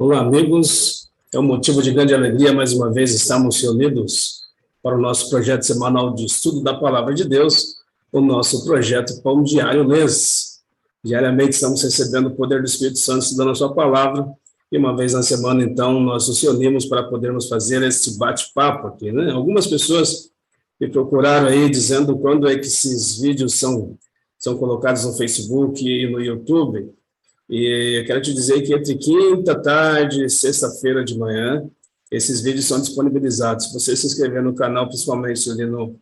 Olá, amigos. É um motivo de grande alegria, mais uma vez, estarmos reunidos para o nosso projeto semanal de estudo da Palavra de Deus, o nosso projeto Pão Diário Mês. Diariamente estamos recebendo o poder do Espírito Santo estudando a sua palavra, e uma vez na semana, então, nós nos reunimos para podermos fazer esse bate-papo aqui, né? Algumas pessoas me procuraram aí dizendo quando é que esses vídeos são colocados no Facebook e no YouTube. E eu quero te dizer que entre quinta, tarde e sexta-feira de manhã, esses vídeos são disponibilizados. Se você se inscrever no canal, principalmente ali no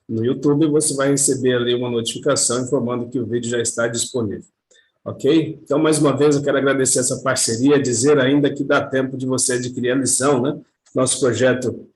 YouTube, você vai receber ali uma notificação informando que o vídeo já está disponível. Ok? Então, mais uma vez, eu quero agradecer essa parceria, dizer ainda que dá tempo de você adquirir a lição, né? Nosso projeto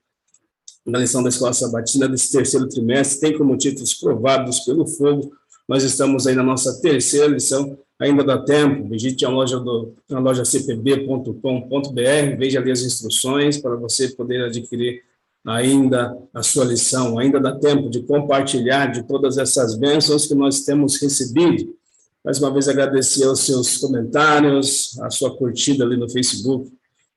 da lição da Escola Sabatina desse terceiro trimestre tem como títulos Provados pelo Fogo. Nós estamos aí na nossa terceira lição, ainda dá tempo. Visite a loja cpb.com.br, veja ali as instruções para você poder adquirir ainda a sua lição. Ainda dá tempo de compartilhar de todas essas bênçãos que nós temos recebido. Mais uma vez, agradecer aos seus comentários, a sua curtida ali no Facebook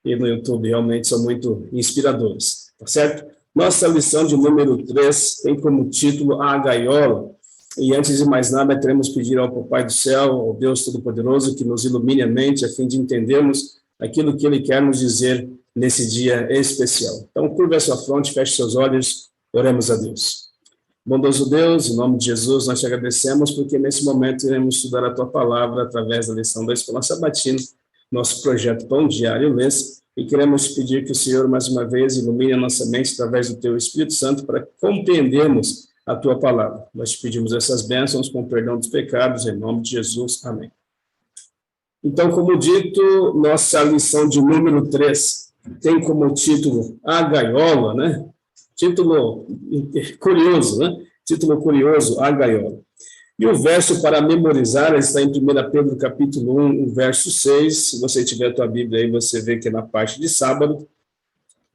e no YouTube, realmente são muito inspiradores, tá certo? Nossa lição de número 3 tem como título A Gaiola. E antes de mais nada, queremos pedir ao Papai do Céu, ao Deus Todo-Poderoso, que nos ilumine a mente, a fim de entendermos aquilo que Ele quer nos dizer nesse dia especial. Então, curva a sua fronte, feche seus olhos, oremos a Deus. Bondoso Deus, em nome de Jesus, nós te agradecemos, porque nesse momento iremos estudar a Tua Palavra através da lição da Escola Sabatina, nosso projeto Pão Diário Mês, e queremos pedir que o Senhor, mais uma vez, ilumine a nossa mente através do Teu Espírito Santo para compreendermos a Tua Palavra. Nós te pedimos essas bênçãos com perdão dos pecados, em nome de Jesus. Amém. Então, como dito, nossa lição de número 3 tem como título A Gaiola, né? Título curioso, né? Título curioso, A Gaiola. E o verso para memorizar está em 1 Pedro, capítulo 1, o verso 6. Se você tiver a tua Bíblia aí, você vê que é na parte de sábado.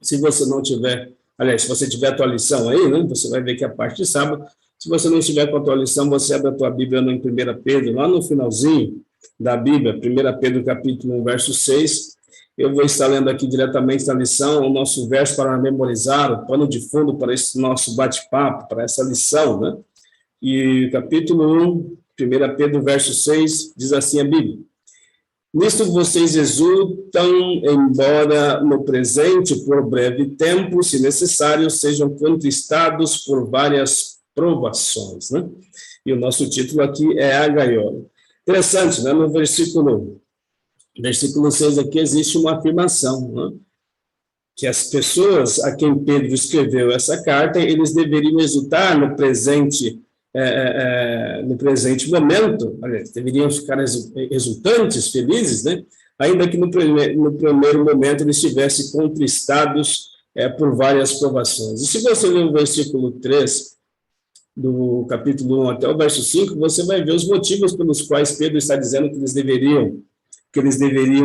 Se você não tiver, aliás, se você tiver a tua lição aí, né? Você vai ver que é a parte de sábado. Se você não estiver com a tua lição, você abre a tua Bíblia no 1 Pedro, lá no finalzinho da Bíblia, 1 Pedro, capítulo 1, verso 6. Eu vou estar lendo aqui diretamente na lição o nosso verso para memorizar, o pano de fundo para esse nosso bate-papo, para essa lição, né? E capítulo 1, 1 Pedro, verso 6, diz assim a Bíblia: Nisto vocês exultam, embora no presente, por breve tempo, se necessário, sejam contristados por várias provações, né? E o nosso título aqui é A Gaiola. Interessante, né? No versículo 6 aqui existe uma afirmação, né? Que as pessoas a quem Pedro escreveu essa carta, eles deveriam exultar no presente momento, aliás, deveriam ficar exultantes, felizes, né? Ainda que no primeiro momento eles estivessem contristados por várias provações. E se você ler o versículo 3 do capítulo 1 até o verso 5, você vai ver os motivos pelos quais Pedro está dizendo que eles deveriam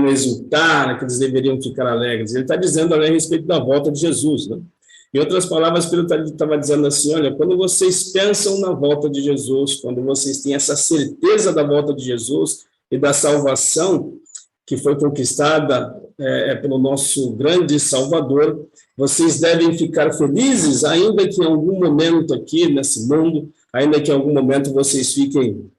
exultar, que eles deveriam ficar alegres. Ele está dizendo ali a respeito da volta de Jesus, né? Em outras palavras, Pedro estava dizendo assim, olha, quando vocês pensam na volta de Jesus, quando vocês têm essa certeza da volta de Jesus e da salvação que foi conquistada pelo nosso grande Salvador, vocês devem ficar felizes, ainda que em algum momento aqui nesse mundo, ainda que em algum momento vocês fiquem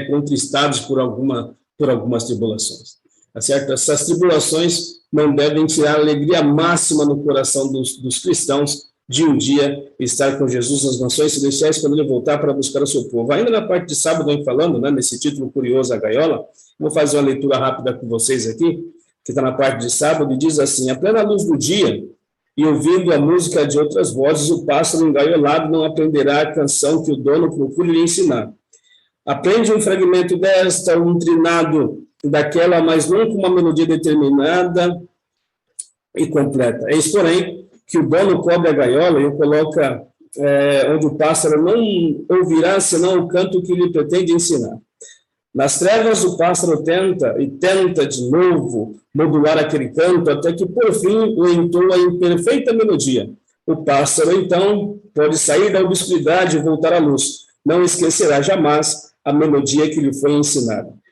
contristados por algumas tribulações, tá certo? Essas tribulações não devem tirar a alegria máxima no coração dos cristãos de um dia estar com Jesus nas nações celestiais quando ele voltar para buscar o seu povo. Ainda na parte de sábado, eu falando, né, nesse título curioso, A Gaiola, vou fazer uma leitura rápida com vocês aqui, que está na parte de sábado, e diz assim: à plena luz do dia, e ouvindo a música de outras vozes, o pássaro engaiolado não aprenderá a canção que o dono procura lhe ensinar. Aprende um fragmento desta, um trinado daquela, mas nunca uma melodia determinada e completa. Eis, porém, que o dono cobre a gaiola e o coloca onde o pássaro não ouvirá senão o canto que lhe pretende ensinar. Nas trevas o pássaro tenta de novo modular aquele canto, até que por fim o entoa em perfeita melodia. O pássaro, então, pode sair da obscuridade e voltar à luz. Não esquecerá jamais a melodia que lhe foi ensinada.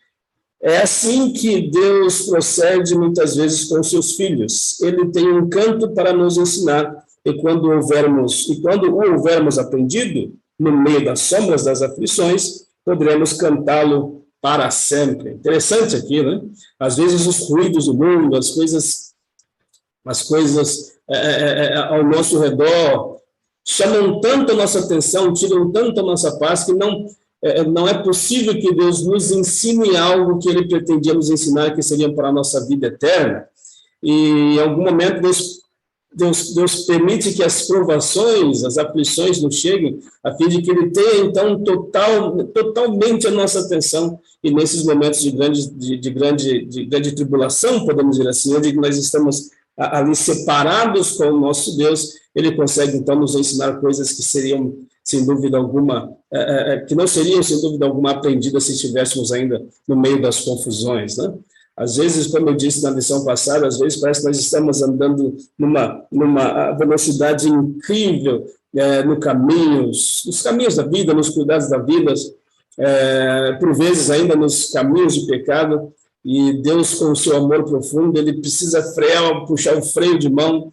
É assim que Deus procede muitas vezes com seus filhos. Ele tem um canto para nos ensinar, e quando o houvermos aprendido, no meio das sombras das aflições, poderemos cantá-lo para sempre. Interessante aqui, né? Às vezes os ruídos do mundo, as coisas ao nosso redor chamam tanto a nossa atenção, tiram tanto a nossa paz, que não é possível que Deus nos ensine algo que Ele pretendia nos ensinar, que seria para a nossa vida eterna. E em algum momento Deus permite que as provações, as aflições nos cheguem, a fim de que Ele tenha, então, totalmente a nossa atenção. E nesses momentos de grande tribulação, podemos dizer assim, onde nós estamos ali separados com o nosso Deus, Ele consegue, então, nos ensinar coisas que seriam, sem dúvida alguma, que não seriam, sem dúvida alguma, aprendidas se estivéssemos ainda no meio das confusões, né? Às vezes, como eu disse na lição passada, às vezes parece que nós estamos andando numa velocidade incrível nos caminhos da vida, nos cuidados da vida, por vezes ainda nos caminhos de pecado, e Deus, com o seu amor profundo, Ele precisa puxar o freio de mão,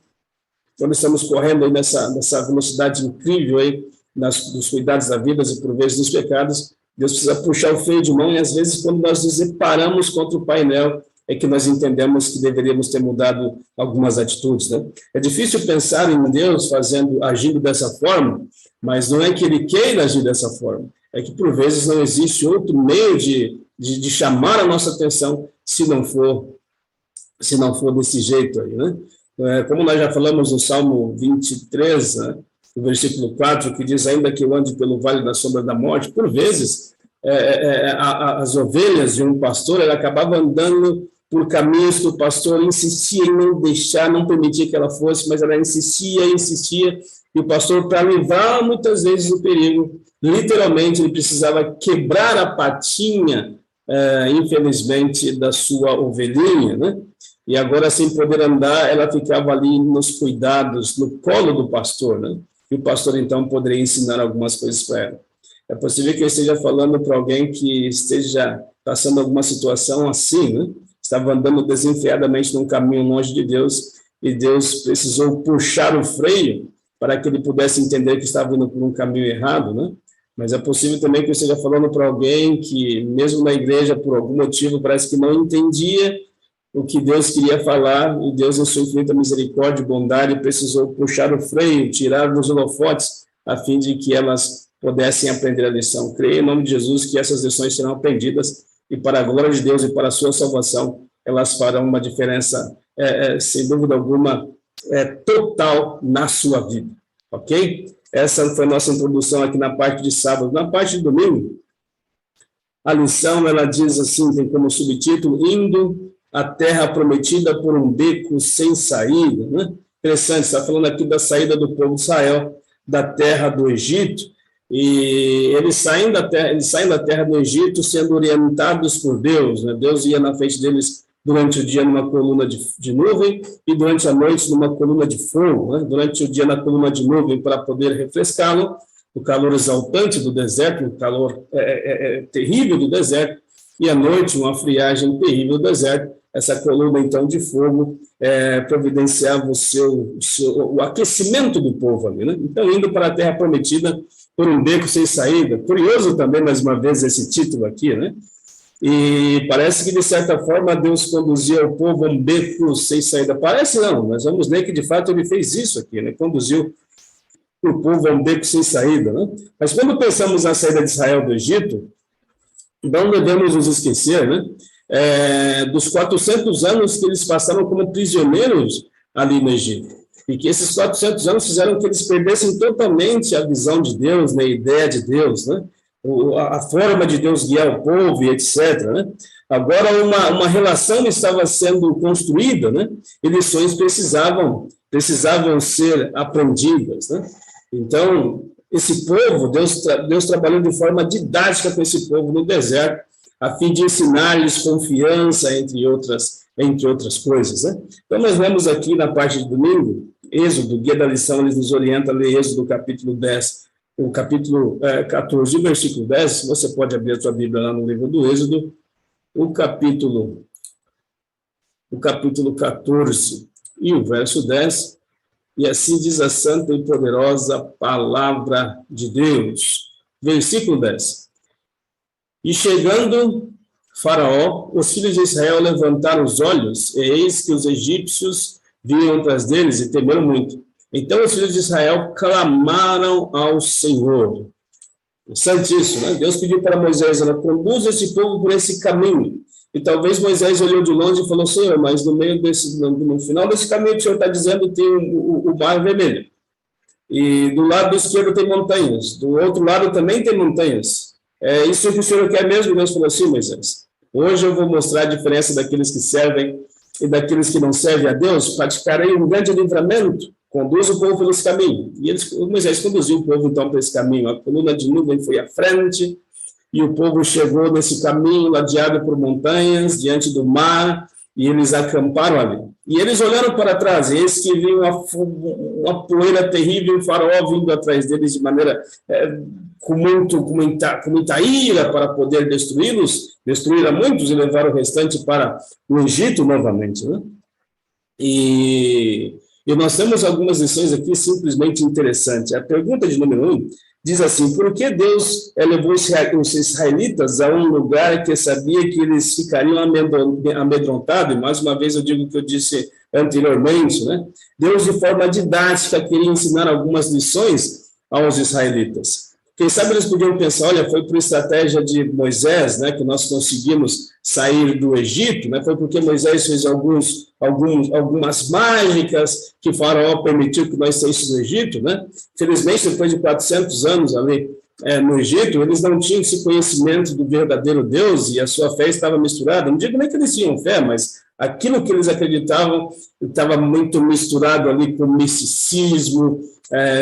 quando estamos correndo aí nessa velocidade incrível aí, dos cuidados da vida e por vezes dos pecados. Deus precisa puxar o freio de mão, e às vezes, quando nós nos deparamos contra o painel, é que nós entendemos que deveríamos ter mudado algumas atitudes, né? É difícil pensar em Deus agindo dessa forma, mas não é que Ele queira agir dessa forma, é que por vezes não existe outro meio de chamar a nossa atenção se não for desse jeito aí, né? Como nós já falamos no Salmo 23, né? No versículo 4, que diz: ainda que eu ande pelo vale da sombra da morte, por vezes as ovelhas de um pastor, ela acabava andando por caminhos que o pastor insistia em não deixar, não permitia que ela fosse, mas ela insistia, e o pastor, para livrar muitas vezes o perigo, literalmente ele precisava quebrar a patinha, infelizmente, da sua ovelhinha, né? E agora, sem poder andar, ela ficava ali nos cuidados, no colo do pastor, né? E o pastor, então, poderia ensinar algumas coisas para ela. É possível que eu esteja falando para alguém que esteja passando alguma situação assim, né? Estava andando desenfreadamente num caminho longe de Deus, e Deus precisou puxar o freio para que ele pudesse entender que estava indo por um caminho errado, né? Mas é possível também que eu esteja falando para alguém que, mesmo na igreja, por algum motivo, parece que não entendia o que Deus queria falar, e Deus, em sua infinita misericórdia e bondade, precisou puxar o freio, tirar os holofotes, a fim de que elas pudessem aprender a lição. Creio, em nome de Jesus, que essas lições serão aprendidas, e para a glória de Deus e para a sua salvação, elas farão uma diferença, sem dúvida alguma, total na sua vida. Ok? Essa foi a nossa introdução aqui na parte de sábado. Na parte de domingo, a lição, ela diz assim, tem como subtítulo: indo à terra prometida por um beco sem saída, né? Interessante, está falando aqui da saída do povo de Israel da terra do Egito, e eles saem da terra do Egito sendo orientados por Deus, né? Deus ia na frente deles durante o dia numa coluna de nuvem, e durante a noite numa coluna de fogo, né? Durante o dia na coluna de nuvem para poder refrescá-lo, o calor exaltante do deserto, o calor terrível do deserto, e à noite uma friagem terrível do deserto. Essa coluna, então, de fogo providenciava o aquecimento do povo ali, né? Então, indo para a terra prometida por um beco sem saída. Curioso também, mais uma vez, esse título aqui, né? E parece que, de certa forma, Deus conduzia o povo a um beco sem saída. Parece não, nós vamos ler que, de fato, ele fez isso aqui, né? Conduziu o povo a um beco sem saída, né? Mas quando pensamos na saída de Israel do Egito, não devemos nos esquecer, né? Dos 400 anos que eles passaram como prisioneiros ali no Egito, e que esses 400 anos fizeram que eles perdessem totalmente a visão de Deus, né, a ideia de Deus, né, a forma de Deus guiar o povo e etc., né? Agora uma relação estava sendo construída, né, e lições precisavam ser aprendidas, né? Então, esse povo, Deus trabalhou de forma didática com esse povo no deserto, a fim de ensinar-lhes confiança, entre outras coisas, né? Então, nós vemos aqui na parte de domingo, Êxodo, o guia da lição, ele nos orienta a ler Êxodo, capítulo 10, o capítulo 14, versículo 10, você pode abrir a sua Bíblia lá no livro do Êxodo, o capítulo 14 e o verso 10, e assim diz a santa e poderosa palavra de Deus. Versículo 10. E chegando Faraó, os filhos de Israel levantaram os olhos, e eis que os egípcios vinham atrás deles e temeram muito. Então os filhos de Israel clamaram ao Senhor. Interessante isso, né? Deus pediu para Moisés, conduza esse povo por esse caminho. E talvez Moisés olhou de longe e falou, Senhor, mas no final desse caminho que o Senhor está dizendo tem o Mar Vermelho. E do lado esquerdo tem montanhas, do outro lado também tem montanhas. É isso que o Senhor quer mesmo? Deus falou assim, Moisés, hoje eu vou mostrar a diferença daqueles que servem e daqueles que não servem a Deus, praticarei um grande livramento, conduz o povo por esse caminho. E Moisés conduziu o povo então para esse caminho, a coluna de nuvem foi à frente, e o povo chegou nesse caminho, ladeado por montanhas, diante do mar, e eles acamparam ali. E eles olharam para trás, e eis que vinha uma poeira terrível, o faraó vindo atrás deles de maneira com muita ira para poder destruí-los, destruir a muitos e levar o restante para o Egito novamente, né? E nós temos algumas lições aqui simplesmente interessantes. A pergunta de número 1 diz assim, por que Deus levou os israelitas a um lugar que sabia que eles ficariam amedrontados? E mais uma vez eu digo o que eu disse anteriormente, né? Deus, de forma didática, queria ensinar algumas lições aos israelitas. Quem sabe eles podiam pensar, olha, foi por estratégia de Moisés, né, que nós conseguimos sair do Egito, né, foi porque Moisés fez algumas mágicas que Faraó permitiu que nós saíssemos do Egito, né? Felizmente, depois de 400 anos ali no Egito, eles não tinham esse conhecimento do verdadeiro Deus e a sua fé estava misturada. Não digo nem que eles tinham fé, mas aquilo que eles acreditavam estava muito misturado ali com misticismo,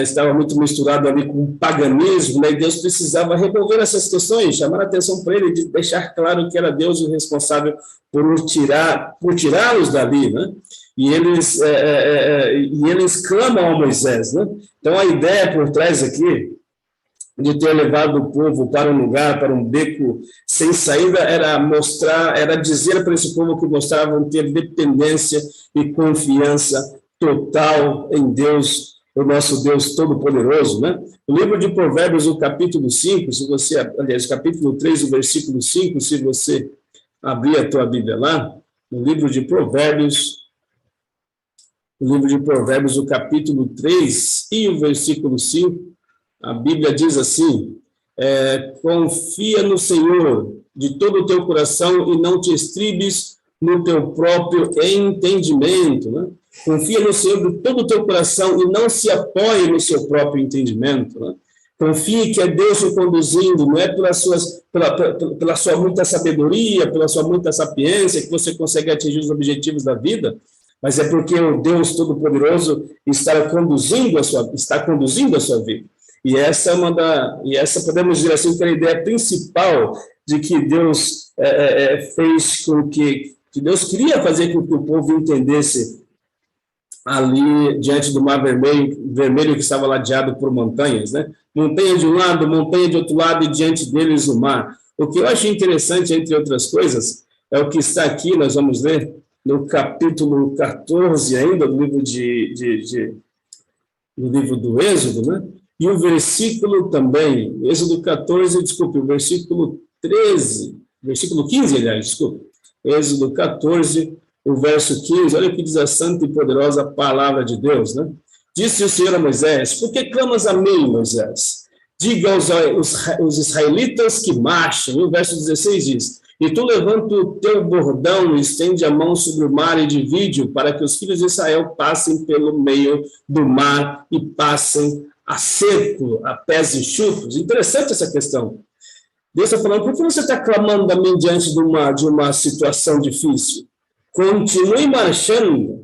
estava muito misturado ali com o paganismo, né? E Deus precisava resolver essas questões, chamar a atenção para ele, de deixar claro que era Deus o responsável por tirá-los dali, né? E eles clamam a Moisés, né? Então, a ideia por trás aqui, de ter levado o povo para um lugar, para um beco sem saída, era dizer para esse povo que mostravam ter dependência e confiança total em Deus, o nosso Deus Todo-Poderoso, né? O livro de Provérbios, o capítulo 5, capítulo 3, o versículo 5, se você abrir a tua Bíblia lá, no livro de Provérbios, o capítulo 3 e o versículo 5, a Bíblia diz assim, confia no Senhor de todo o teu coração e não te estribes no teu próprio entendimento, né? Confia no Senhor de todo o teu coração e não se apoie no seu próprio entendimento, né? Confie que é Deus te conduzindo, não é pela sua muita sabedoria, pela sua muita sapiência que você consegue atingir os objetivos da vida, mas é porque o Deus Todo-Poderoso está conduzindo a sua vida. E essa podemos dizer assim, que é a ideia principal de que Deus fez com que Deus queria fazer com que o povo entendesse ali diante do Mar Vermelho que estava ladeado por montanhas, né? Montanha de um lado, montanha de outro lado e diante deles o mar. O que eu acho interessante, entre outras coisas, é o que está aqui, nós vamos ler no capítulo 14 ainda, do livro do Êxodo, né? E o versículo também, Êxodo 14, desculpe, o versículo 13, versículo 15, aliás, desculpe, Êxodo 14, o verso 15, olha o que diz a santa e poderosa palavra de Deus, né? Disse o Senhor a Moisés, por que clamas a mim, Moisés? Diga aos israelitas que marchem. O verso 16 diz, e tu levanta o teu bordão e estende a mão sobre o mar e divide-o, para que os filhos de Israel passem pelo meio do mar e passem a seco, a pés enxutos. Interessante essa questão. Deus está falando, por que você está clamando a mim diante de uma situação difícil? Continue marchando,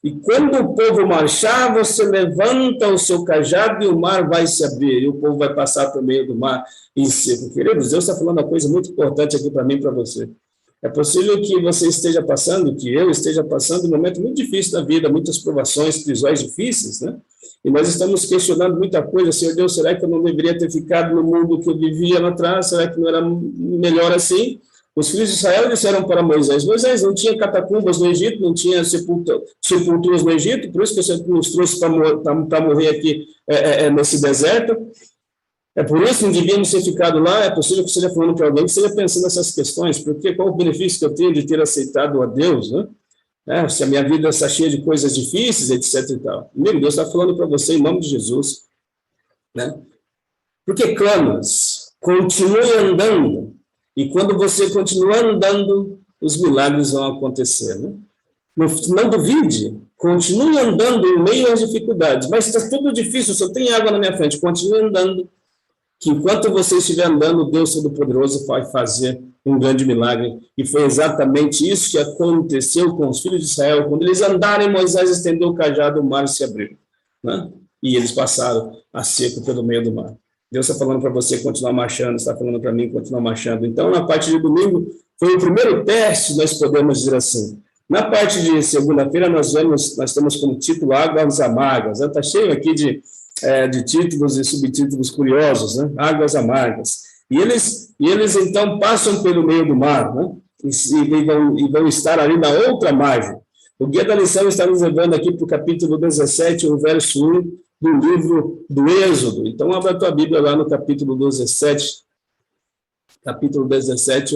e quando o povo marchar, você levanta o seu cajado e o mar vai se abrir, e o povo vai passar pelo meio do mar em seco. Queridos, Deus está falando uma coisa muito importante aqui para mim e para você. É possível que você esteja passando, que eu esteja passando um momento muito difícil da vida, muitas provações, prisões difíceis, né? E nós estamos questionando muita coisa. Senhor Deus, será que eu não deveria ter ficado no mundo que eu vivia lá atrás? Será que não era melhor assim? Os filhos de Israel disseram para Moisés: Moisés, não tinha catacumbas no Egito, não tinha sepulturas no Egito, por isso que você nos trouxe para morrer aqui nesse deserto. É por isso que não devíamos ter ficado lá. É possível que você esteja falando para alguém que esteja pensando nessas questões, porque qual o benefício que eu tenho de ter aceitado a Deus, né? Se a minha vida está cheia de coisas difíceis, etc. e tal. Amigo, Deus está falando para você em nome de Jesus, né? Porque clamas, continue andando, e quando você continuar andando, os milagres vão acontecer, né? Não duvide, continue andando em meio às dificuldades, mas está tudo difícil, só tem água na minha frente, continue andando, que enquanto você estiver andando, Deus Todo-Poderoso vai fazer um grande milagre. E foi exatamente isso que aconteceu com os filhos de Israel. Quando eles andaram, Moisés estendeu o cajado, o mar se abriu, né? E eles passaram a seco pelo meio do mar. Deus está falando para você continuar marchando, está falando para mim continuar marchando. Então, na parte de domingo, foi o primeiro teste, nós podemos dizer assim. Na parte de segunda-feira, nós temos como título Águas Amargas. Está cheio aqui de títulos e subtítulos curiosos, né? Águas amargas. E eles então passam pelo meio do mar, né? E vão estar ali na outra margem. O guia da lição está nos levando aqui para o capítulo 17, o verso 1 do livro do Êxodo. Então, abra a tua Bíblia lá no capítulo 17,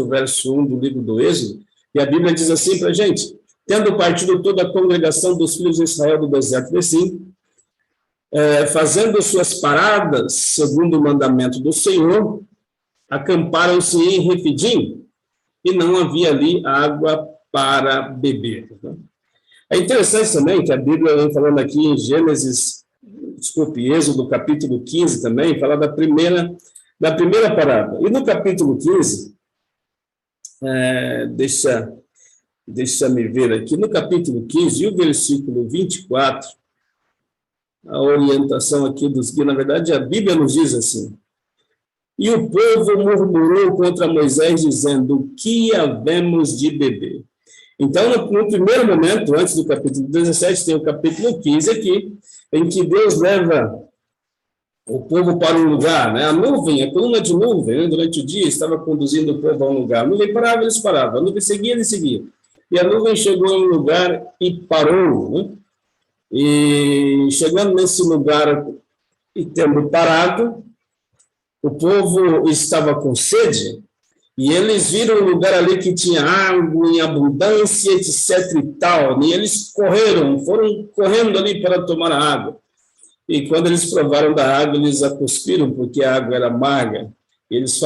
o verso 1 do livro do Êxodo, e a Bíblia diz assim para a gente: tendo partido toda a congregação dos filhos de Israel do deserto de Sim, fazendo suas paradas segundo o mandamento do Senhor, acamparam-se em Refidim, e não havia ali água para beber. É interessante também que a Bíblia vem falando aqui em Êxodo, capítulo 15 também, fala da primeira parada. E no capítulo 15, deixa me ver aqui, no capítulo 15, e o versículo 24, a orientação aqui dos guias, na verdade, a Bíblia nos diz assim: e o povo murmurou contra Moisés, dizendo: o que havemos de beber? Então, no primeiro momento, antes do capítulo 17, tem o capítulo 15 aqui, em que Deus leva o povo para um lugar, né? A coluna de nuvem, né, durante o dia, estava conduzindo o povo a um lugar. A nuvem parava, eles paravam. A nuvem seguia, eles seguiam. E a nuvem chegou em um lugar e parou, né? E chegando nesse lugar e tendo parado, o povo estava com sede, e eles viram um lugar ali que tinha água em abundância, etc e tal, e eles foram correndo ali para tomar a água. E quando eles provaram da água, eles a cuspiram, porque a água era amarga. Eles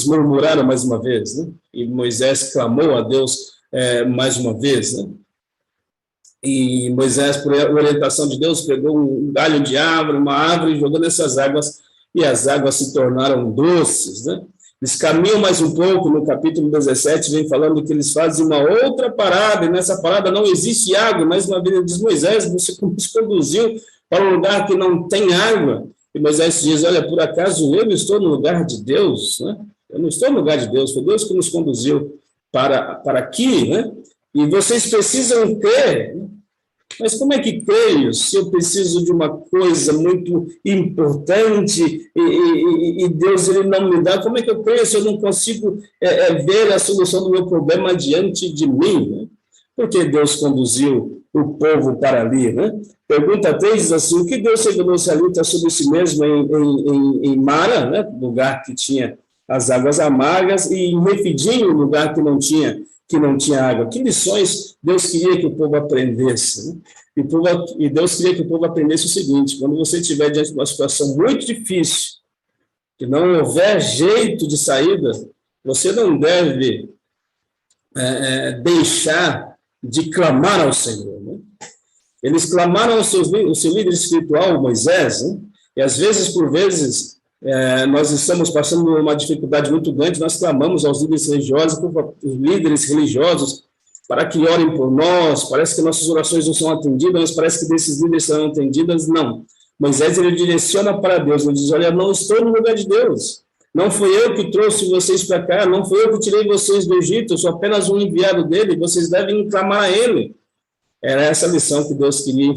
murmuraram mais uma vez, né? E Moisés clamou a Deus mais uma vez, né? E Moisés, por orientação de Deus, pegou um galho de árvore, uma árvore, e jogou nessas águas, e as águas se tornaram doces, né? Eles caminham mais um pouco, no capítulo 17, vem falando que eles fazem uma outra parada, e nessa parada não existe água. Mais uma vez ele diz: Moisés, você nos conduziu para um lugar que não tem água. E Moisés diz: olha, por acaso eu estou no lugar de Deus, né? Eu não estou no lugar de Deus, foi Deus que nos conduziu para aqui, né? E vocês precisam crer. Mas como é que creio se eu preciso de uma coisa muito importante e Deus ele não me dá? Como é que eu creio se eu não consigo ver a solução do meu problema diante de mim, né? Porque Deus conduziu o povo para ali, né? Pergunta 3 diz assim: o que Deus revelou-se ali está sobre si mesmo em Mara, né? Lugar que tinha as águas amargas, e em Refidim, lugar que não tinha água. Que lições Deus queria que o povo aprendesse, né? E Deus queria que o povo aprendesse o seguinte: quando você estiver diante de uma situação muito difícil, que não houver jeito de saída, você não deve deixar de clamar ao Senhor, né? Eles clamaram ao seu líder espiritual, Moisés, né? E às vezes, por vezes, nós estamos passando por uma dificuldade muito grande, nós clamamos aos líderes religiosos para que orem por nós. Parece que nossas orações não são atendidas, mas parece que desses líderes serão atendidas. Não. Moisés, ele direciona para Deus, ele diz: olha, não estou no lugar de Deus, não fui eu que trouxe vocês para cá, não fui eu que tirei vocês do Egito, eu sou apenas um enviado dele, vocês devem clamar a ele. Era essa lição que Deus queria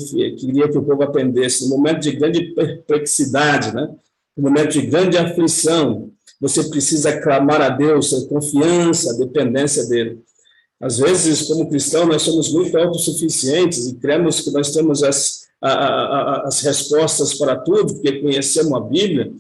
que o povo aprendesse, no momento de grande perplexidade, né? No momento de grande aflição, você precisa clamar a Deus, ter confiança, dependência dele. Às vezes, como cristão, nós somos muito autossuficientes e cremos que nós temos as respostas para tudo, porque conhecemos a Bíblia,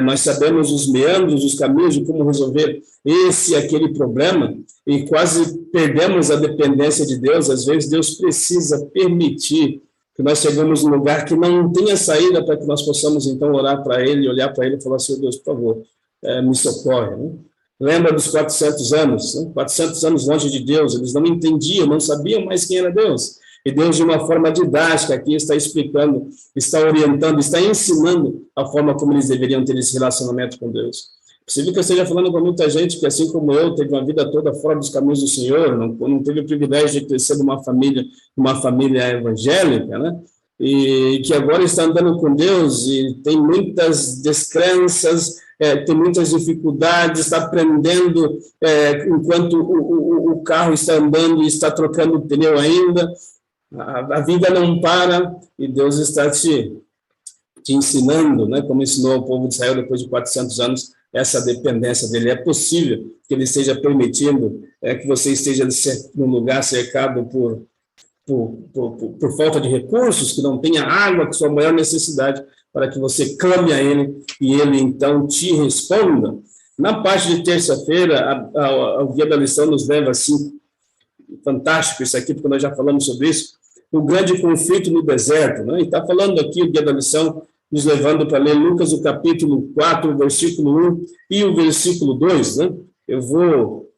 nós sabemos os meandros, os caminhos de como resolver esse e aquele problema, e quase perdemos a dependência de Deus. Às vezes, Deus precisa permitir que nós chegamos num lugar que não tenha saída para que nós possamos, então, orar para Ele, olhar para Ele e falar assim: Deus, por favor, me socorre, né? Lembra dos 400 anos, né? 400 anos longe de Deus, eles não entendiam, não sabiam mais quem era Deus. E Deus, de uma forma didática, aqui está explicando, está orientando, está ensinando a forma como eles deveriam ter esse relacionamento com Deus. É possível que eu esteja falando com muita gente que, assim como eu, teve uma vida toda fora dos caminhos do Senhor, não teve o privilégio de crescer numa família evangélica, né? E que agora está andando com Deus e tem muitas descrenças, tem muitas dificuldades, está aprendendo enquanto o carro está andando e está trocando o pneu ainda. A vida não para e Deus está te ensinando, né, como ensinou ao povo de Israel depois de 400 anos, essa dependência dele. É possível que ele esteja permitindo que você esteja num lugar cercado por falta de recursos, que não tenha água, que sua maior necessidade, para que você clame a Ele e Ele, então, te responda. Na parte de terça-feira, o Guia da Lição nos leva, assim, fantástico isso aqui, porque nós já falamos sobre isso, o grande conflito no deserto, né? E está falando aqui o Guia da Lição, nos levando para ler Lucas, o capítulo 4, o versículo 1 e o versículo 2, né? Eu vou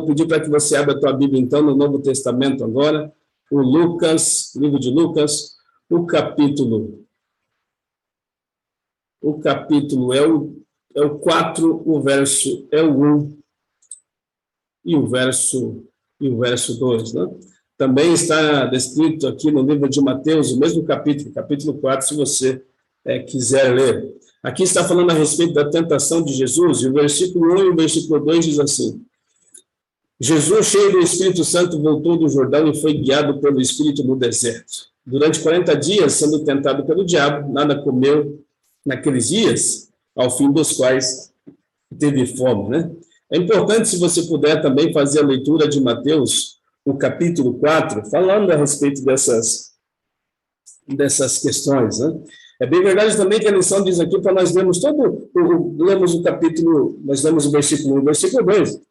pedir para que você abra a tua Bíblia, então, no Novo Testamento agora, o livro de Lucas, o capítulo é o 4, o verso é o 1 e o verso 2, né? Também está descrito aqui no livro de Mateus, o mesmo capítulo 4, se você quiser ler. Aqui está falando a respeito da tentação de Jesus, e o versículo 1 e o versículo 2 diz assim: Jesus, cheio do Espírito Santo, voltou do Jordão e foi guiado pelo Espírito no deserto. Durante 40 dias, sendo tentado pelo diabo, nada comeu naqueles dias, ao fim dos quais teve fome, né? É importante, se você puder, também fazer a leitura de Mateus, o capítulo 4, falando a respeito dessas questões, né? É bem verdade também que a lição diz aqui para nós lermos lemos o capítulo, nós lemos o versículo 1 e o versículo 2,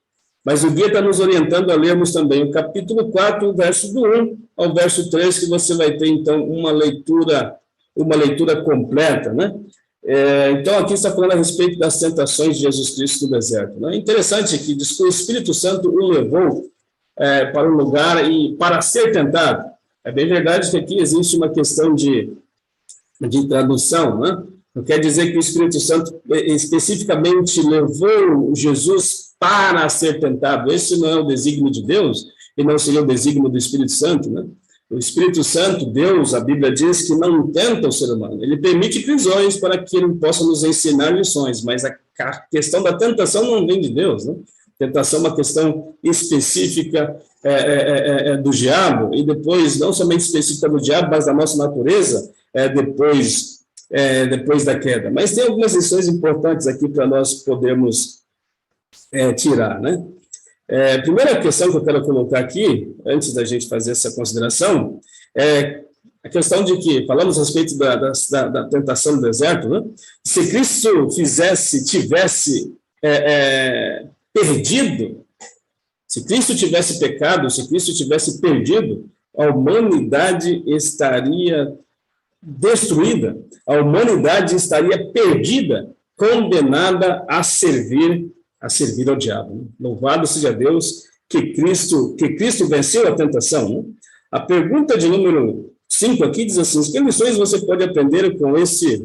mas o guia está nos orientando a lermos também o capítulo 4, o verso do 1 ao verso 3, que você vai ter, então, uma leitura completa, né? Então, aqui está falando a respeito das tentações de Jesus Cristo no deserto, né? É interessante que diz que o Espírito Santo o levou para um lugar e para ser tentado. É bem verdade que aqui existe uma questão de tradução, né? Não quer dizer que o Espírito Santo especificamente levou Jesus para ser tentado. Esse não é o desígnio de Deus, e não seria o desígnio do Espírito Santo, né? O Espírito Santo, Deus, a Bíblia diz que não tenta o ser humano. Ele permite prisões para que ele possa nos ensinar lições, mas a questão da tentação não vem de Deus, né? Tentação é uma questão específica do diabo, e depois, não somente específica do diabo, mas da nossa natureza, depois da queda. Mas tem algumas lições importantes aqui para nós podermos tirar, né? A primeira questão que eu quero colocar aqui, antes da gente fazer essa consideração, é a questão de que, falamos a respeito da tentação do deserto, né? Se Cristo tivesse perdido, se Cristo tivesse pecado, se Cristo tivesse perdido, a humanidade estaria destruída, a humanidade estaria perdida, condenada a servir ao diabo. Louvado seja Deus que Cristo venceu a tentação, né? A pergunta de número 5 aqui diz assim: que lições você pode aprender com esse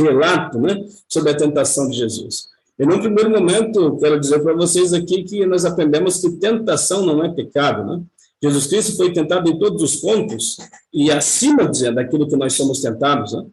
relato, né, sobre a tentação de Jesus? E no primeiro momento, quero dizer para vocês aqui que nós aprendemos que tentação não é pecado, né? Jesus Cristo foi tentado em todos os pontos e acima daquilo que nós somos tentados, né?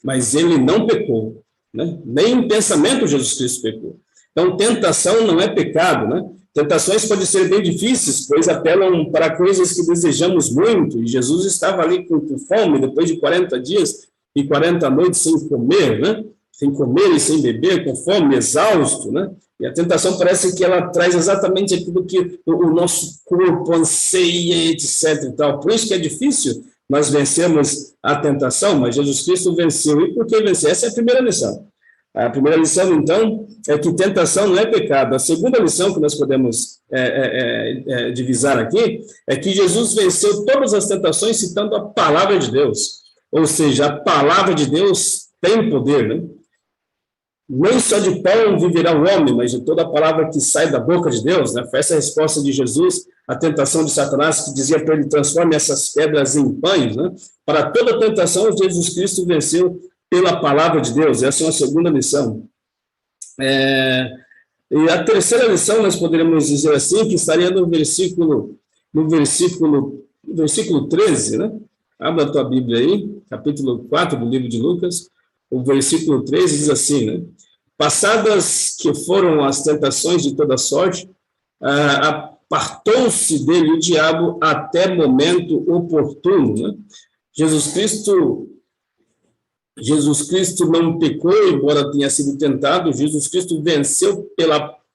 Mas ele não pecou, né? Nem em pensamento Jesus Cristo pecou. Então, tentação não é pecado, né? Tentações podem ser bem difíceis, pois apelam para coisas que desejamos muito, e Jesus estava ali com fome, depois de 40 dias e 40 noites sem comer, né? sem comer e sem beber, com fome, exausto, né? E a tentação parece que ela traz exatamente aquilo que o nosso corpo anseia, etc. e tal. Por isso que é difícil nós vencermos a tentação, mas Jesus Cristo venceu. E por que venceu? Essa é a primeira lição. A primeira lição, então, é que tentação não é pecado. A segunda lição que nós podemos divisar aqui é que Jesus venceu todas as tentações citando a palavra de Deus. Ou seja, a palavra de Deus tem poder, né? Nem só de pão viverá o homem, mas de toda a palavra que sai da boca de Deus, né? Foi essa a resposta de Jesus à tentação de Satanás, que dizia para ele: transforme essas pedras em pães, né? Para toda tentação, Jesus Cristo venceu pela palavra de Deus. Essa é uma segunda lição. E a terceira lição, nós poderíamos dizer assim, que estaria no versículo 13, né? Abra a tua Bíblia aí, capítulo 4 do livro de Lucas, o versículo 13 diz assim, né? Passadas que foram as tentações de toda sorte, apartou-se dele o diabo até momento oportuno, né? Jesus Cristo não pecou, embora tenha sido tentado. Jesus Cristo venceu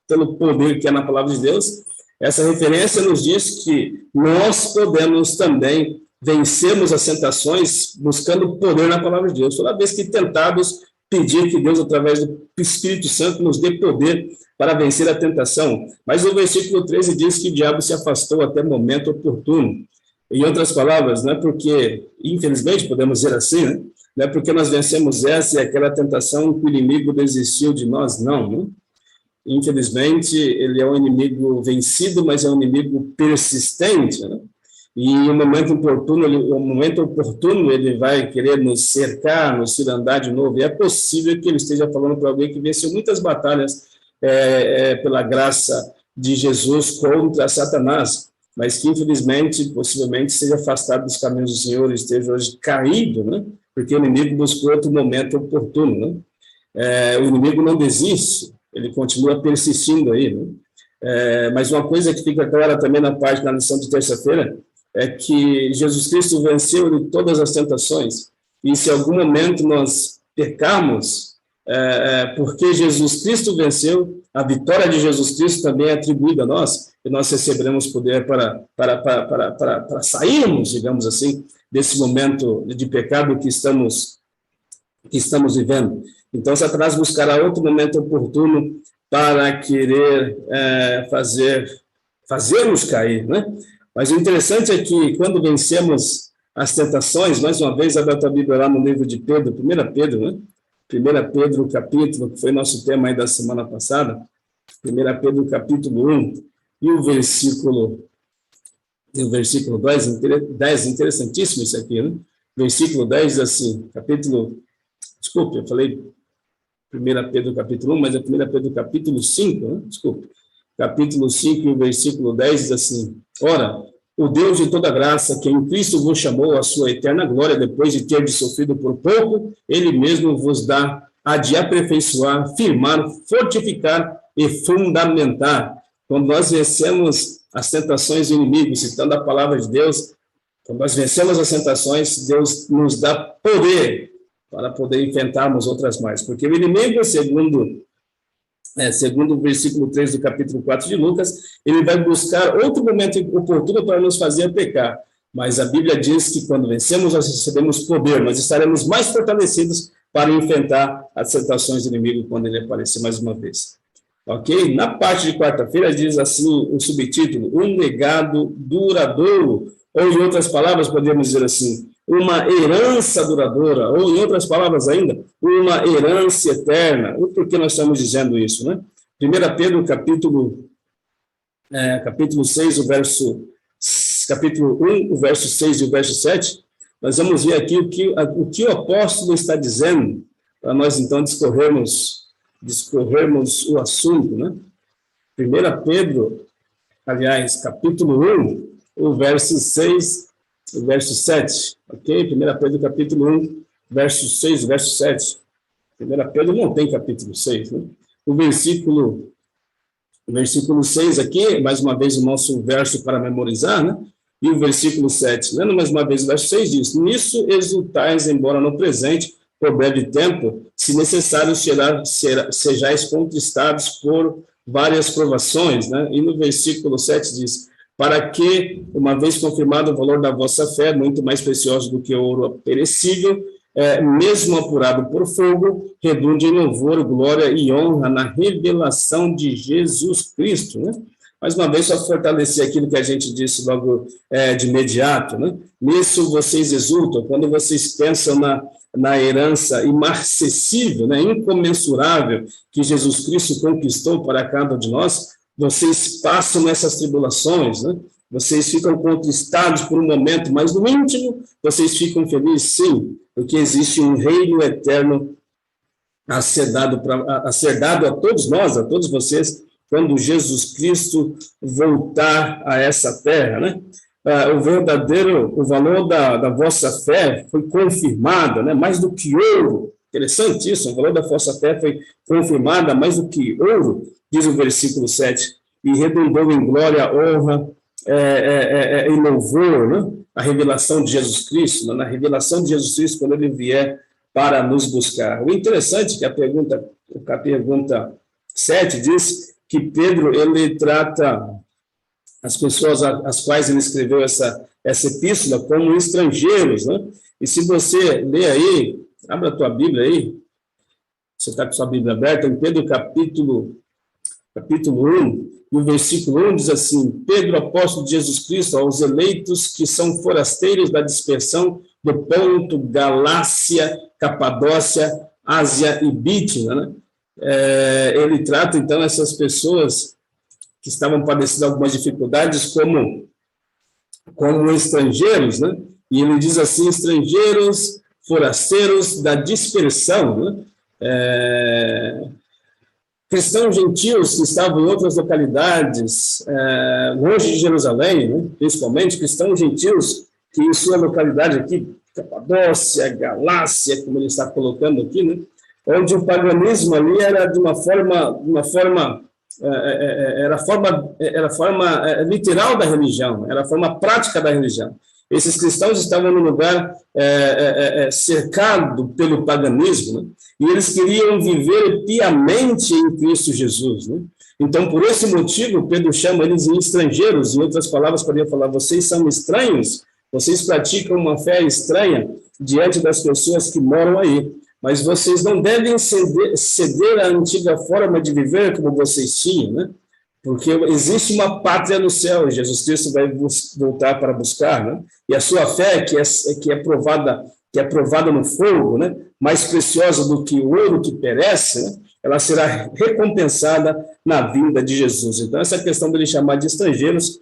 pelo poder que é na palavra de Deus. Essa referência nos diz que nós podemos também vencermos as tentações buscando poder na palavra de Deus. Toda vez que tentados, pedir que Deus, através do Espírito Santo, nos dê poder para vencer a tentação. Mas o versículo 13 diz que o diabo se afastou até momento oportuno. Em outras palavras, não é porque, infelizmente, podemos dizer assim, né? Não é porque nós vencemos essa e aquela tentação que o inimigo desistiu de nós, não, né? Infelizmente, ele é um inimigo vencido, mas é um inimigo persistente, né? E o momento oportuno, ele vai querer nos cercar, nos cirandar de novo. E é possível que ele esteja falando para alguém que venceu muitas batalhas pela graça de Jesus contra Satanás, mas que, infelizmente, possivelmente, seja afastado dos caminhos do Senhor, esteja hoje caído, né? Porque o inimigo buscou outro momento oportuno, né? O inimigo não desiste, ele continua persistindo aí, né? Mas uma coisa que fica clara também na lição de terça-feira é que Jesus Cristo venceu de todas as tentações, e se em algum momento nós pecarmos, porque Jesus Cristo venceu, a vitória de Jesus Cristo também é atribuída a nós, e nós receberemos poder para sairmos, digamos assim, desse momento de pecado que estamos vivendo. Então, Satanás buscará outro momento oportuno para querer fazer-nos cair, né? Mas o interessante é que, quando vencemos as tentações, mais uma vez, abre a tua Bíblia lá no livro de Pedro, 1 Pedro, né? 1 Pedro, capítulo, que foi nosso tema aí da semana passada, 1 Pedro, capítulo 1, e o versículo 10, interessantíssimo isso aqui, né? Versículo 10 diz assim, desculpe, eu falei 1 Pedro, capítulo 1, mas é 1 Pedro, capítulo 5, né? Desculpe. Capítulo 5, e o versículo 10 diz assim: ora, o Deus de toda graça, que em Cristo vos chamou à sua eterna glória, depois de ter sofrido por pouco, ele mesmo vos há de aperfeiçoar, firmar, fortificar e fundamentar. Quando nós vencemos as tentações do inimigo, citando a palavra de Deus, quando nós vencemos as tentações, Deus nos dá poder para poder enfrentarmos outras mais. Porque o inimigo, segundo o versículo 3 do capítulo 4 de Lucas, ele vai buscar outro momento oportuno para nos fazer pecar. Mas a Bíblia diz que quando vencemos, nós recebemos poder, nós estaremos mais fortalecidos para enfrentar as tentações do inimigo quando ele aparecer mais uma vez. Ok? Na parte de quarta-feira diz assim o subtítulo: um legado duradouro, ou em outras palavras, podemos dizer assim, uma herança duradoura, ou em outras palavras ainda, uma herança eterna. E por que nós estamos dizendo isso, né? 1 Pedro, capítulo 6, capítulo 1, o verso 6 e o verso 7, nós vamos ver aqui o que o apóstolo está dizendo, para nós então discorrermos o assunto, né? 1 Pedro, aliás, capítulo 1, o verso 6 e o verso 7, ok? 1 Pedro, capítulo 1, verso 6 e verso 7. 1 Pedro não tem capítulo 6, né? O versículo 6 aqui, mais uma vez o nosso verso para memorizar, né? E o versículo 7, lendo mais uma vez o verso 6 diz: nisso exultais, embora no presente, por breve tempo, se necessário, sejais contristados por várias provações, né? E no versículo 7 diz, para que, uma vez confirmado o valor da vossa fé, muito mais precioso do que ouro perecível, mesmo apurado por fogo, redunde em louvor, glória e honra na revelação de Jesus Cristo, né? Mais uma vez, só fortalecer aquilo que a gente disse logo de imediato, né? Nisso vocês exultam, quando vocês pensam na herança imarcessível, né, incomensurável, que Jesus Cristo conquistou para cada um de nós, vocês passam nessas tribulações, né? Vocês ficam contristados por um momento, mas no íntimo, vocês ficam felizes, sim, porque existe um reino eterno a ser dado a todos nós, a todos vocês, quando Jesus Cristo voltar a essa terra, né? O valor da vossa fé foi confirmado, né? Mais do que ouro. Interessante isso, o valor da vossa fé foi confirmado mais do que ouro, diz o versículo 7, e redundou em glória, honra e louvor, né? A revelação de Jesus Cristo, né? Na revelação de Jesus Cristo, quando ele vier para nos buscar. O interessante é que a pergunta 7 diz que Pedro, ele trata as pessoas às quais ele escreveu essa epístola como estrangeiros, né? E se você ler aí, abra a tua Bíblia aí, você está com sua Bíblia aberta, em Pedro capítulo 1, e o versículo 1 diz assim, Pedro, apóstolo de Jesus Cristo, aos eleitos que são forasteiros da dispersão do Ponto, Galácia, Capadócia, Ásia e Bítina, né? Ele trata, então, essas pessoas que estavam padecendo algumas dificuldades como estrangeiros, né? E ele diz assim, estrangeiros, forasteiros da dispersão, né? Cristãos gentios que estavam em outras localidades, longe de Jerusalém, né? Principalmente cristãos gentios que em sua localidade aqui, Capadócia, Galácia, como ele está colocando aqui, né? Onde o paganismo ali era de uma forma era a forma literal da religião, era a forma prática da religião. Esses cristãos estavam num lugar cercado pelo paganismo, né? E eles queriam viver piamente em Cristo Jesus, né? Então, por esse motivo, Pedro chama eles de estrangeiros, em outras palavras, poderia falar, vocês são estranhos, vocês praticam uma fé estranha diante das pessoas que moram aí. Mas vocês não devem ceder à antiga forma de viver como vocês tinham, né? Porque existe uma pátria no céu, e Jesus Cristo vai voltar para buscar, né? E a sua fé, que é provada no fogo, né? Mais preciosa do que o ouro que perece, né? Ela será recompensada na vinda de Jesus. Então, essa questão dele chamar de estrangeiros,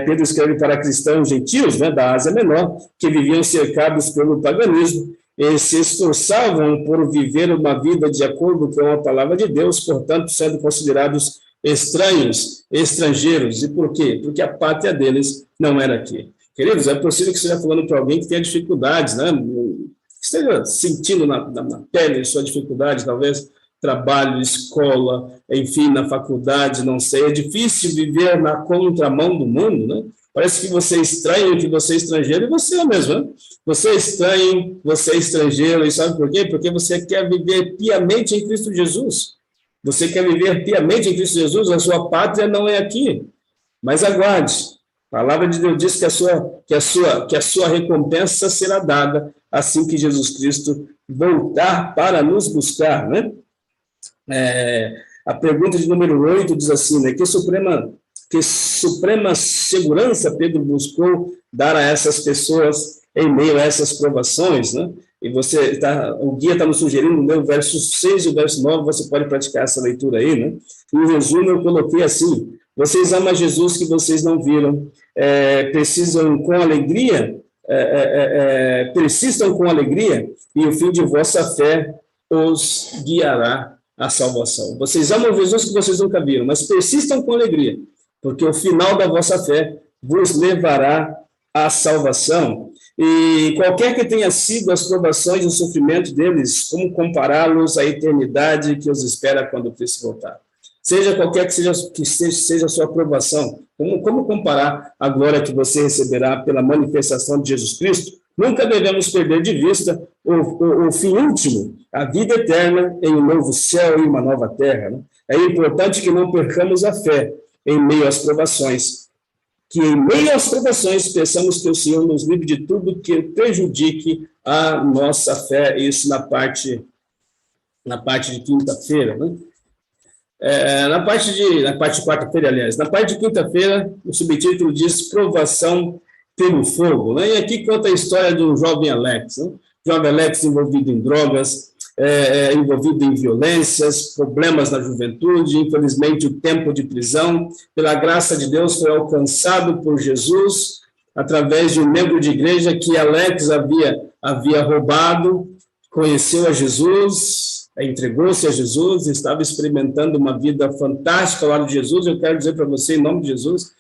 Pedro escreve para cristãos gentios, né, da Ásia Menor, que viviam cercados pelo paganismo, e se esforçavam por viver uma vida de acordo com a palavra de Deus, portanto, sendo considerados estranhos, estrangeiros. E por quê? Porque a pátria deles não era aqui. Queridos, é possível que você esteja falando para alguém que tenha dificuldades, né? Esteja sentindo na pele sua dificuldade, talvez trabalho, escola, enfim, na faculdade, não sei. É difícil viver na contramão do mundo, né? Parece que você é estranho, que você é estrangeiro, e você é mesmo, né? Você é estranho, você é estrangeiro, e sabe por quê? Porque você quer viver piamente em Cristo Jesus. Você quer viver piamente em Cristo Jesus, a sua pátria não é aqui. Mas aguarde. A palavra de Deus diz que a sua recompensa será dada assim que Jesus Cristo voltar para nos buscar, né? A pergunta de número 8 diz assim, né? Que suprema segurança Pedro buscou dar a essas pessoas em meio a essas provações, né? E o guia está nos sugerindo, né, o verso 6 e o verso 9, você pode praticar essa leitura aí, né? Em resumo, eu coloquei assim, vocês amam Jesus que vocês não viram, persistam com alegria, e o fim de vossa fé os guiará à salvação. Vocês amam Jesus que vocês nunca viram, mas persistam com alegria, porque o final da vossa fé vos levará à salvação. E qualquer que tenha sido as provações e o sofrimento deles, como compará-los à eternidade que os espera quando Cristo voltar? Seja qualquer que seja a sua provação, como comparar a glória que você receberá pela manifestação de Jesus Cristo Nunca devemos perder de vista o fim último, a vida eterna em um novo céu e uma nova terra, né? É importante que não percamos a fé em meio às provações, que em meio às provações peçamos que o Senhor nos livre de tudo que prejudique a nossa fé, isso na parte de quinta-feira, né? Na parte de quarta-feira, aliás, na parte de quinta-feira, o subtítulo diz provação pelo fogo, né? E aqui conta a história de um jovem Alex, né? Jovem Alex envolvido em drogas, envolvido em violências, problemas na juventude, infelizmente o tempo de prisão, pela graça de Deus foi alcançado por Jesus, através de um membro de igreja que Alex havia roubado, conheceu a Jesus, entregou-se a Jesus, estava experimentando uma vida fantástica ao lado de Jesus. Eu quero dizer para você, em nome de Jesus,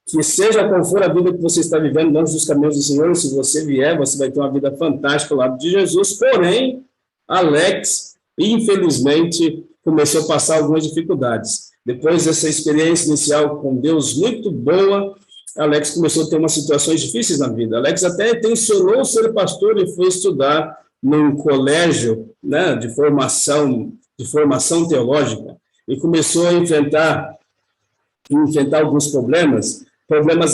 que seja qual for a vida que você está vivendo longe dos caminhos do Senhor, se você vier, você vai ter uma vida fantástica ao lado de Jesus. Porém, Alex, infelizmente, começou a passar algumas dificuldades. Depois dessa experiência inicial com Deus muito boa, Alex começou a ter umas situações difíceis na vida. Alex até tensionou ser pastor e foi estudar num colégio, né, de formação teológica, e começou a enfrentar alguns problemas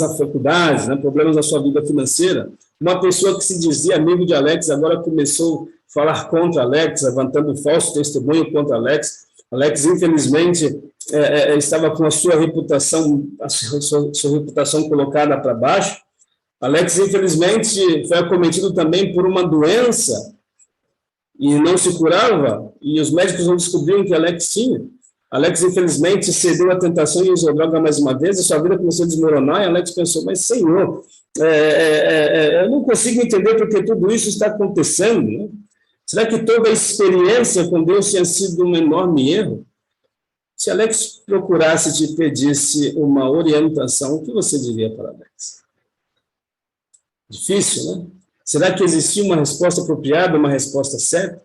na faculdade, né, problemas na sua vida financeira. Uma pessoa que se dizia amigo de Alex agora começou a falar contra Alex, levantando falso testemunho contra Alex. Alex, infelizmente, estava com a sua reputação colocada para baixo. Alex, infelizmente, foi acometido também por uma doença e não se curava, e os médicos não descobriram que Alex tinha. Alex, infelizmente, cedeu à tentação e usou droga mais uma vez, e sua vida começou a desmoronar, e Alex pensou, mas Senhor, eu não consigo entender porque tudo isso está acontecendo, né? Será que toda a experiência com Deus tinha sido um enorme erro? Se Alex procurasse e te pedisse uma orientação, o que você diria para Alex? Difícil, né? Será que existia uma resposta apropriada, uma resposta certa?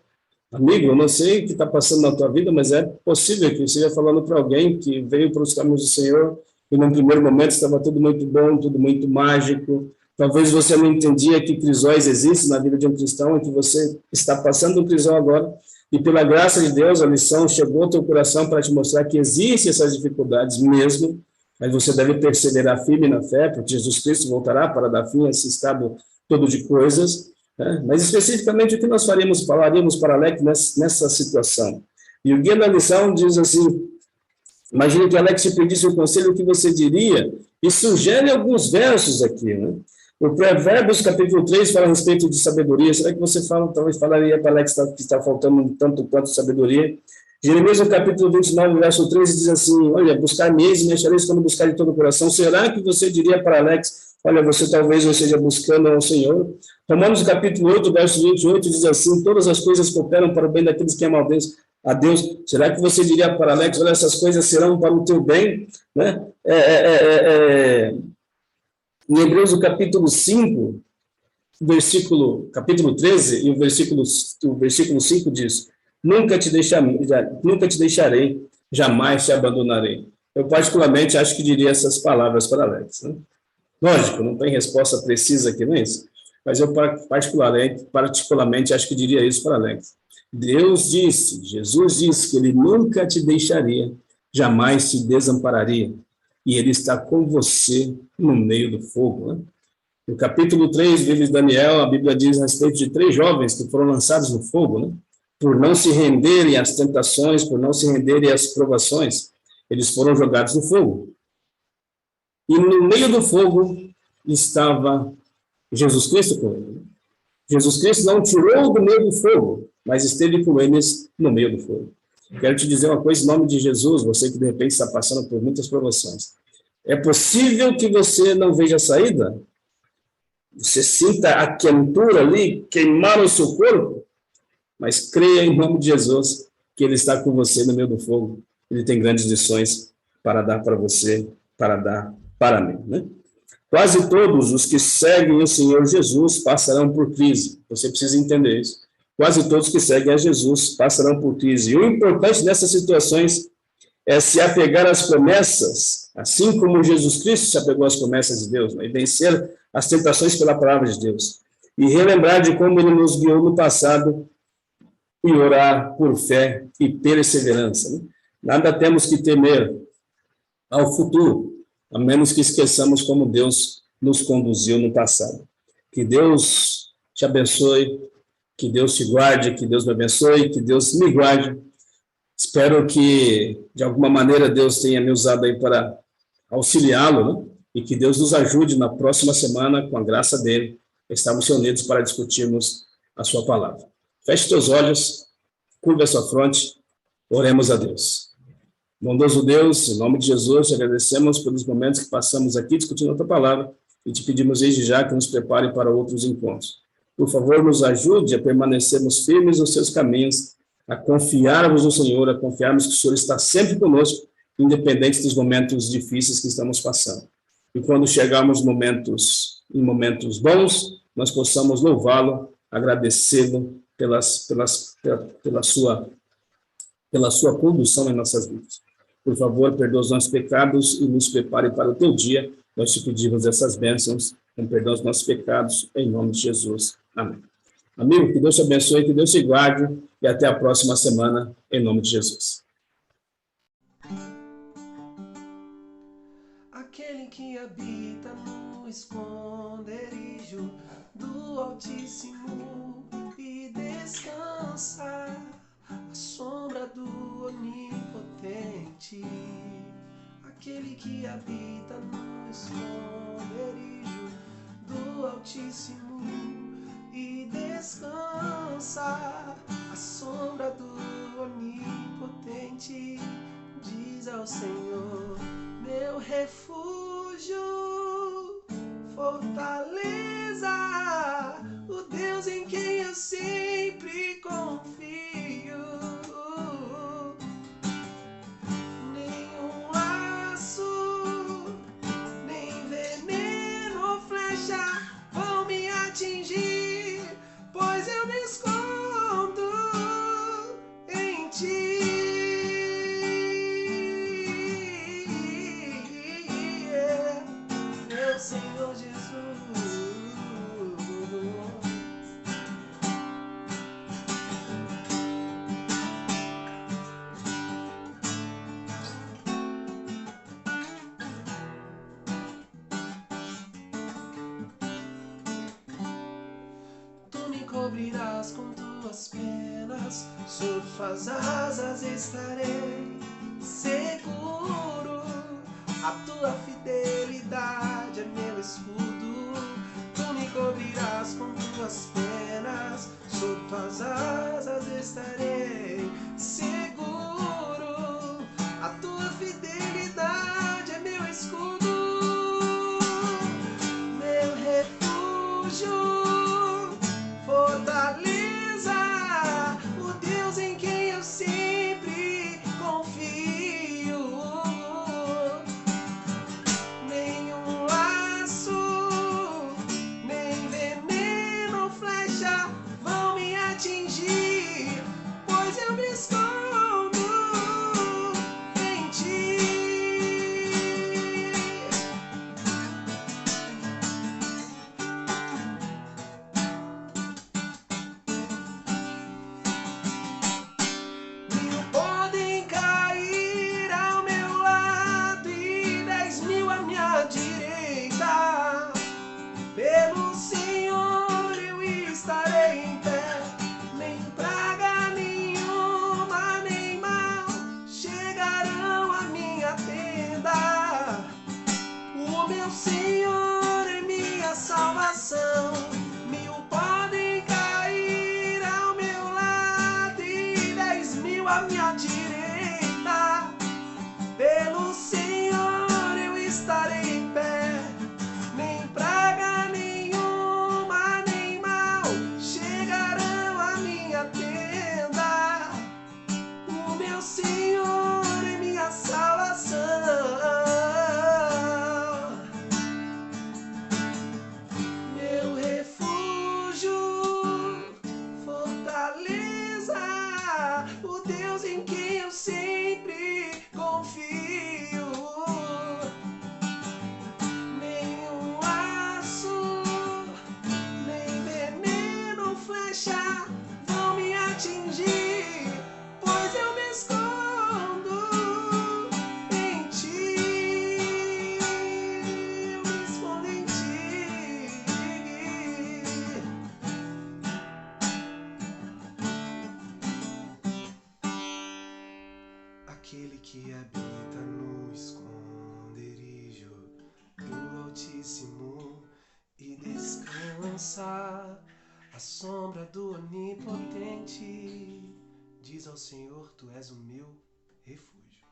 Amigo, eu não sei o que está passando na tua vida, mas é possível que você esteja falando para alguém que veio para os caminhos do Senhor e, num primeiro momento, estava tudo muito bom, tudo muito mágico. Talvez você não entendia que crisóis existem na vida de um cristão e que você está passando um crisol agora. E, pela graça de Deus, a lição chegou ao teu coração para te mostrar que existem essas dificuldades mesmo, mas você deve perseverar firme na fé, porque Jesus Cristo voltará para dar fim a esse estado todo de coisas, né? Mas especificamente o que nós falaríamos para Alex nessa situação. E o guia da lição diz assim, imagine que Alex te pedisse um conselho, o que você diria? E sugere alguns versos aqui, né? O Provérbios, capítulo 3, fala a respeito de sabedoria. Será que você talvez falaria para Alex que está faltando um tanto quanto sabedoria? Jeremias, no capítulo 29, verso 13, diz assim, olha, buscar-me-eis e me achareis quando buscar de todo o coração. Será que você diria para Alex, olha, você talvez não esteja buscando ao Senhor? Romanos, capítulo 8, verso 28, diz assim, todas as coisas cooperam para o bem daqueles que amam a Deus. Será que você diria para Alex, olha, essas coisas serão para o teu bem? Né? Em Hebreus, o capítulo 5, capítulo 13, e o versículo 5 diz, nunca te deixarei, jamais te abandonarei. Eu particularmente acho que diria essas palavras para Alex, né? Lógico, não tem resposta precisa aqui, não é isso? Mas eu particularmente acho que diria isso para Alex. Jesus disse que ele nunca te deixaria, jamais te desampararia. E ele está com você no meio do fogo, né? No capítulo 3 do livro de Daniel, a Bíblia diz a respeito de 3 jovens que foram lançados no fogo, né? Por não se renderem às tentações, por não se renderem às provações, eles foram jogados no fogo. E no meio do fogo estava Jesus Cristo com ele. Jesus Cristo não tirou do meio do fogo, mas esteve com eles no meio do fogo. Quero te dizer uma coisa em nome de Jesus, você que de repente está passando por muitas provações. É possível que você não veja a saída? Você sinta a quentura ali, queimar o seu corpo? Mas creia em nome de Jesus que Ele está com você no meio do fogo. Ele tem grandes lições para dar para você, para dar para mim, né? Quase todos os que seguem o Senhor Jesus passarão por crise. Você precisa entender isso. Quase todos que seguem a Jesus passarão por crise. E o importante nessas situações é se apegar às promessas, assim como Jesus Cristo se apegou às promessas de Deus, né? E vencer as tentações pela palavra de Deus. e relembrar de como Ele nos guiou no passado e orar por fé e perseverança. Né? Nada temos que temer ao futuro, a menos que esqueçamos como Deus nos conduziu no passado. Que Deus te abençoe, que Deus te guarde, que Deus me abençoe, que Deus me guarde. Espero que, de alguma maneira, Deus tenha me usado aí para auxiliá-lo, né? E que Deus nos ajude na próxima semana, com a graça dele, estarmos reunidos para discutirmos a sua palavra. Feche teus olhos, curva a sua fronte, oremos a Deus. Bondoso Deus, em nome de Jesus, te agradecemos pelos momentos que passamos aqui discutindo a tua palavra e te pedimos desde já que nos prepare para outros encontros. Por favor, nos ajude a permanecermos firmes nos seus caminhos, a confiarmos no Senhor, a confiarmos que o Senhor está sempre conosco, independente dos momentos difíceis que estamos passando. E quando chegarmos em momentos bons, nós possamos louvá-lo, agradecê-lo pela sua condução em nossas vidas. Por favor, perdoa os nossos pecados e nos prepare para o teu dia. Nós te pedimos essas bênçãos, com perdão dos nossos pecados, em nome de Jesus. Amém. Amigo, que Deus te abençoe, que Deus te guarde e até a próxima semana, em nome de Jesus. Aquele que habita no esconderijo do Altíssimo e descansa à sombra do Onipotente. Aquele que habita no esconderijo do Altíssimo e descansa à sombra do Onipotente. Diz ao Senhor, meu refúgio, fortaleza, o Deus em quem eu sempre confio. Nenhum laço, nem veneno ou flecha vão me atingir, pois eu me escondo em ti. Senhor Jesus, tu me cobrirás com tuas penas, sob tuas asas estarei seguro. A tua fidelidade é meu escudo. Tu me cobrirás com tuas penas, sob tuas asas estarei seguro. A tua fidelidade é meu escudo, meu refúgio, fortaleza, o Deus em quem eu sempre confio. Pois eu me escondo em ti. Mil podem cair ao meu lado e 10.000 à minha direita. Pelo Senhor eu estarei em pé. Nem praga nenhuma, nem mal chegarão à minha tenda. O meu Senhor é minha salvação. 1000 podem cair ao meu lado e 10.000 à minha direita. Pelo Senhor eu estarei em pé. Nem praga nenhuma, nem mal chegarão à minha tenda. O meu Senhor é minha salvação. Meu refúgio, fortaleza, o Deus em quem aquele que habita no esconderijo do Altíssimo e descansa à sombra do Onipotente. Diz ao Senhor, tu és o meu refúgio.